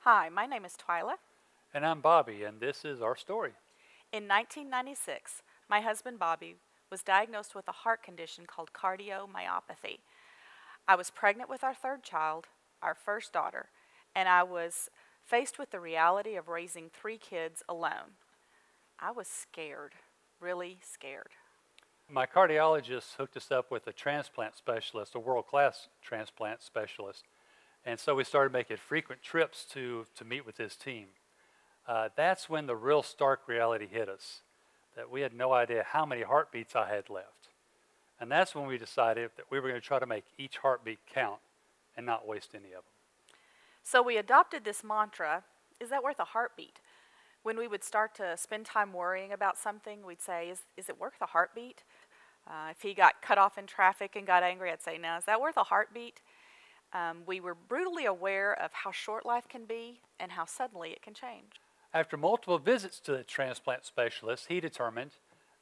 Hi, my name is Twyla. And I'm Bobby, and this is our story. In 1996, my husband Bobby was diagnosed with a heart condition called cardiomyopathy. I was pregnant with our third child, our first daughter, and I was faced with the reality of raising 3 kids alone. I was scared, really scared. My cardiologist hooked us up with a transplant specialist, a world-class transplant specialist, and so we started making frequent trips to meet with his team. That's when the real stark reality hit us, that we had no idea how many heartbeats I had left. And that's when we decided that we were going to try to make each heartbeat count and not waste any of them. So we adopted this mantra, is that worth a heartbeat? When we would start to spend time worrying about something, we'd say, is it worth a heartbeat? If he got cut off in traffic and got angry, I'd say, no, is that worth a heartbeat? We were brutally aware of how short life can be and how suddenly it can change. After multiple visits to the transplant specialist, he determined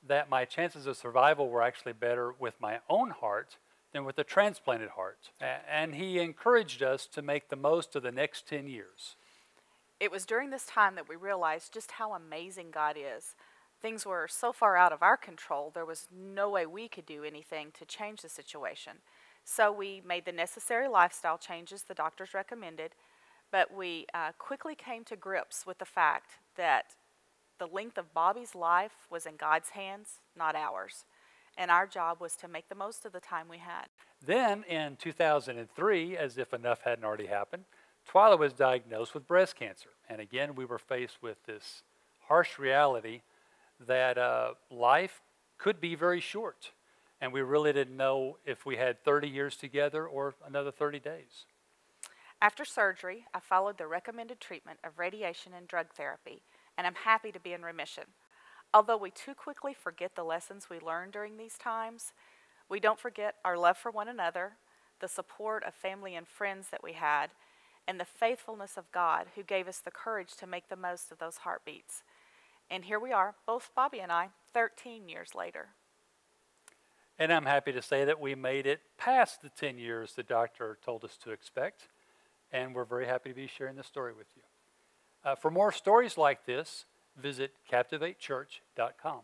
that my chances of survival were actually better with my own heart than with a transplanted heart. And he encouraged us to make the most of the next 10 years. It was during this time that we realized just how amazing God is. Things were so far out of our control, there was no way we could do anything to change the situation. So we made the necessary lifestyle changes the doctors recommended, but we quickly came to grips with the fact that the length of Bobby's life was in God's hands, not ours. And our job was to make the most of the time we had. Then in 2003, as if enough hadn't already happened, Twyla was diagnosed with breast cancer. And again, we were faced with this harsh reality that life could be very short. And we really didn't know if we had 30 years together or another 30 days. After surgery, I followed the recommended treatment of radiation and drug therapy, and I'm happy to be in remission. Although we too quickly forget the lessons we learned during these times, we don't forget our love for one another, the support of family and friends that we had, and the faithfulness of God who gave us the courage to make the most of those heartbeats. And here we are, both Bobby and I, 13 years later. And I'm happy to say that we made it past the 10 years the doctor told us to expect. And we're very happy to be sharing this story with you. For more stories like this, visit CaptivateChurch.com.